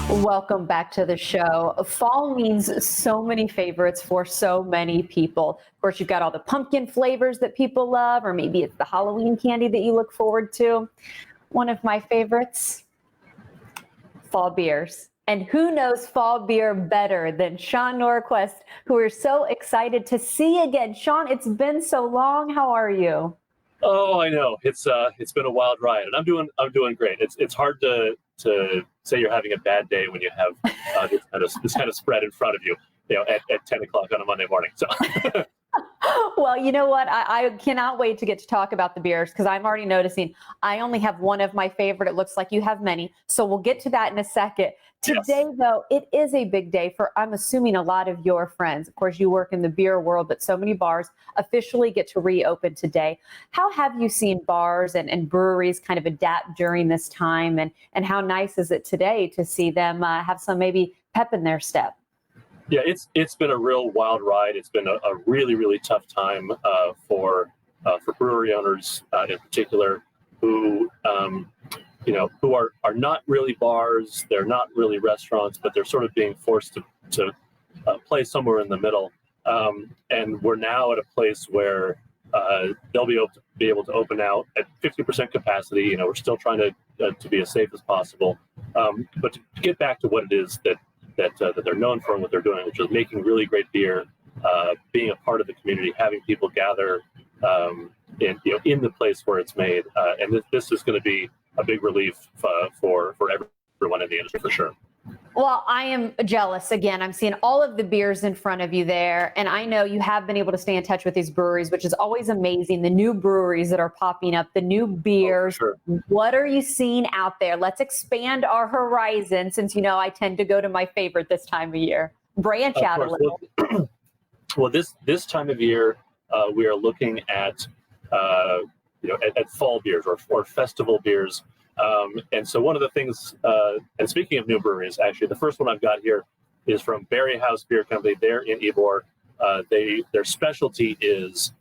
Welcome back to the show. Fall means so many favorites for so many people. Of course, you've got all the pumpkin flavors that people love, or maybe it's the Halloween candy that you look forward to. One of my favorites, fall beers. And who knows fall beer better than Sean Nordquist, who we're so excited to see again. Sean, it's been so long. How are you? Oh, I know. It's been a wild ride, and I'm doing great. It's hard to say you're having a bad day when you have this kind of spread in front of you, at 10 o'clock on a Monday morning. So. Well, you know what? I cannot wait to get to talk about the beers because I'm already noticing I only have one of my favorite. It looks like you have many. So we'll get to that in a second. Today, Yes. though, it is a big day for, I'm assuming, a lot of your friends. Of course, you work in the beer world, but so many bars officially get to reopen today. How have you seen bars and breweries kind of adapt during this time? And how nice is it today to see them have some maybe pep in their step? Yeah, it's been a real wild ride. It's been a really, really tough time for brewery owners in particular, who who are not really bars. They're not really restaurants, but they're sort of being forced to play somewhere in the middle. And we're now at a place where they'll be able to open out at 50% capacity. We're still trying to be as safe as possible, but to get back to what it is that they're known for and what they're doing, which is making really great beer, being a part of the community, having people gather in the place where it's made, and this is going to be a big relief for everyone in the industry for sure. Well, I am jealous. Again, I'm seeing all of the beers in front of you there. And I know you have been able to stay in touch with these breweries, which is always amazing. The new breweries that are popping up, the new beers. Oh, sure. What are you seeing out there? Let's expand our horizon since, I tend to go to my favorite this time of year. Branch out a little. Well, this time of year, we are looking at fall beers or festival beers. And so one of the things, and speaking of new breweries, actually, the first one I've got here is from Berry House Beer Company. They're in Ybor. Their specialty is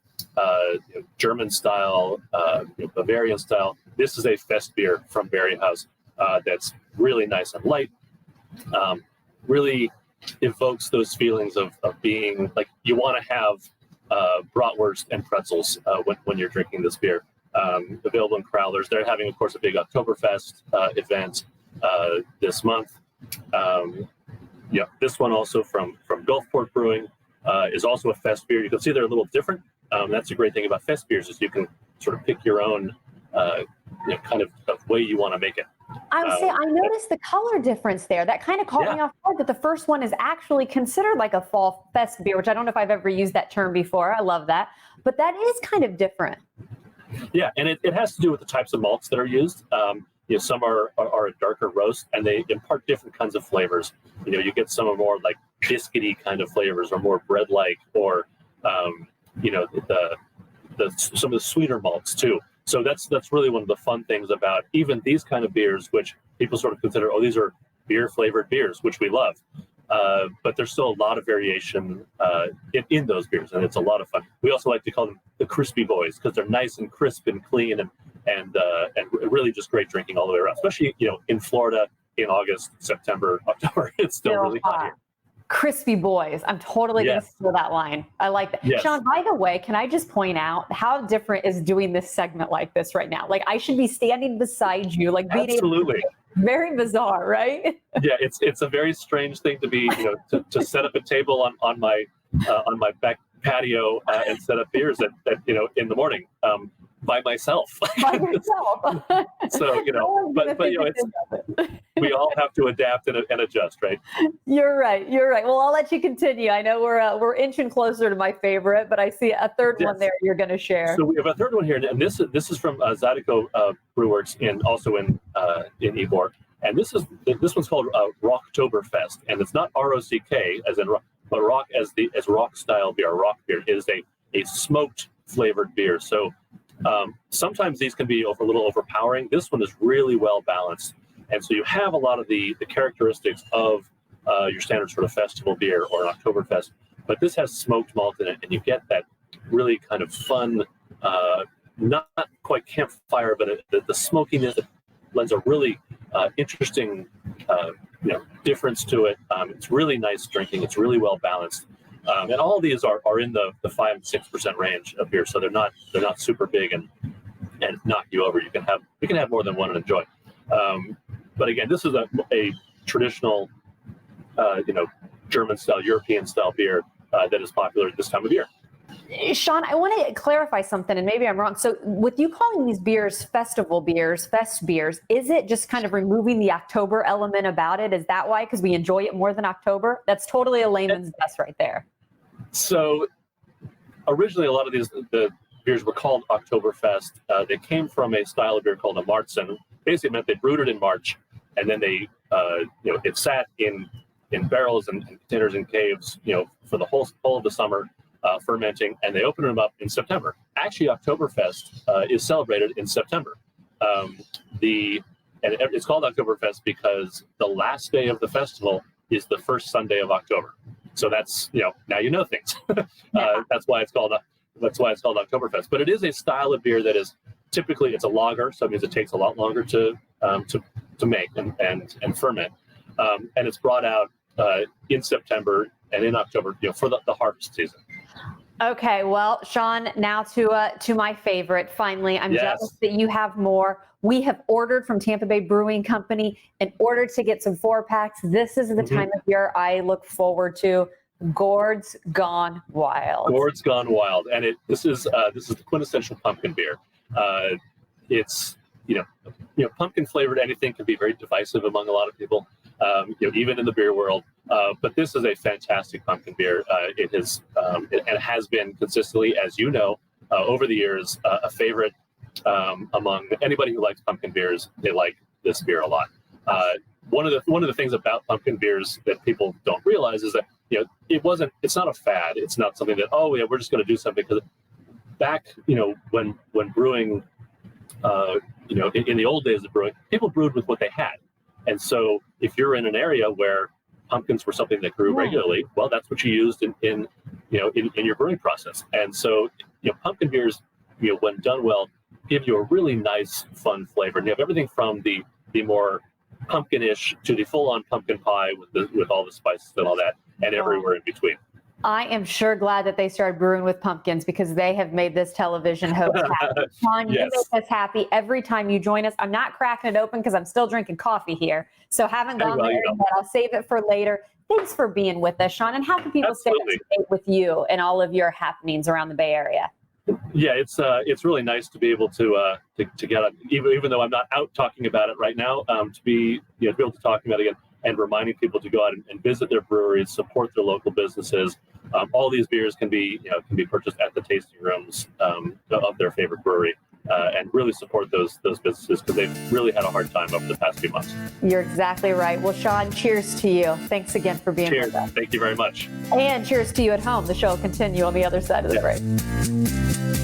German style, Bavarian style. This is a fest beer from Berry House that's really nice and light. Really evokes those feelings of being like you want to have bratwurst and pretzels when you're drinking this beer. Available in Crowlers. They're having, of course, a big Oktoberfest event this month. This one also from Gulfport Brewing is also a fest beer. You can see they're a little different. That's a great thing about fest beers is you can sort of pick your own kind of way you want to make it. I would say I noticed the color difference there. That kind of caught me off guard that the first one is actually considered like a fall fest beer, which I don't know if I've ever used that term before. I love that. But that is kind of different. Yeah, and it has to do with the types of malts that are used. Some are a darker roast, and they impart different kinds of flavors. You get some are more like biscuity kind of flavors, or more bread-like, or some of the sweeter malts too. So that's really one of the fun things about even these kind of beers, which people sort of consider, these are beer-flavored beers, which we love. But there's still a lot of variation in those beers, and it's a lot of fun. We also like to call them the crispy boys because they're nice and crisp and clean and really just great drinking all the way around. Especially in Florida in August, September, October, it's still really hot here. Crispy boys. I'm totally going to steal that line. I like that. Yes. Sean, by the way, can I just point out how different is doing this segment like this right now? Like I should be standing beside you, like being Absolutely. Very bizarre, right? Yeah, it's a very strange thing to be, to set up a table on my back patio and set up beers at in the morning by myself. By yourself. So but we all have to adapt and adjust, right? You're right. Well, I'll let you continue. I know we're inching closer to my favorite, but I see a third one there you're going to share. So we have a third one here, and this is from Zydeco Brewworks also in Ybor, and this one's called Rocktoberfest, and it's not ROCK as in rock, but rock as rock style beer. Rock beer is a smoked flavored beer. So sometimes these can be a little overpowering. This one is really well balanced. And so you have a lot of the characteristics of your standard sort of festival beer or an Oktoberfest, but this has smoked malt in it, and you get that really kind of fun, not quite campfire, but the smokiness that lends a really interesting difference to it. It's really nice drinking. It's really well balanced. And all of these are in the 5-6% range of beer, so they're not super big and knock you over. You can have more than one and enjoy. But again, this is a traditional, German style, European style beer that is popular at this time of year. Sean, I want to clarify something, and maybe I'm wrong. So with you calling these beers festival beers, fest beers, is it just kind of removing the October element about it? Is that why? Because we enjoy it more than October? That's totally a layman's guess right there. So originally, a lot of the beers were called Oktoberfest. They came from a style of beer called a Marzen. Basically, it meant they brewed it in March, and then they, it sat in barrels and containers and caves, for the whole of the summer, fermenting, and they opened them up in September. Actually, Oktoberfest is celebrated in September. It's called Oktoberfest because the last day of the festival is the first Sunday of October. So that's, now you know things. That's why it's called Oktoberfest. But it is a style of beer that is typically, it's a lager, so it means it takes a lot longer to make and ferment. And it's brought out in September and in October, for the harvest season. Okay, well, Sean, now to my favorite. Finally, I'm jealous that you have more. We have ordered from Tampa Bay Brewing Company in order to get some 4-packs. This is the time of year I look forward to. Gourds Gone Wild. Gourds Gone Wild, and this is the quintessential pumpkin beer. It's pumpkin flavored anything can be very divisive among a lot of people. Even in the beer world, but this is a fantastic pumpkin beer. It has been consistently, as you know, over the years, a favorite among anybody who likes pumpkin beers. They like this beer a lot. One of the things about pumpkin beers that people don't realize is that it's not a fad. It's not something that we're just going to do something, because back when brewing, in the old days of brewing, people brewed with what they had. And so if you're in an area where pumpkins were something that grew regularly, well, that's what you used in your brewing process. And so, pumpkin beers, when done well, give you a really nice, fun flavor. And you have everything from the more pumpkinish to the full-on pumpkin pie with all the spices and all that, and everywhere in between. I am sure glad that they started brewing with pumpkins, because they have made this television host happy. Sean, you make us happy every time you join us. I'm not cracking it open because I'm still drinking coffee here, so haven't gone there yet. I'll save it for later. Thanks for being with us, Sean. And how can people stay up to date with you and all of your happenings around the Bay Area? Yeah, it's really nice to be able to get on, even though I'm not out talking about it right now, to be able to talk about it again and reminding people to go out and visit their breweries, support their local businesses. All these beers can be purchased at the tasting rooms of their favorite brewery, and really support those businesses, because they've really had a hard time over the past few months. You're exactly right. Well, Sean, cheers to you. Thanks again for being with us. Thank you very much. And cheers to you at home. The show will continue on the other side of the break.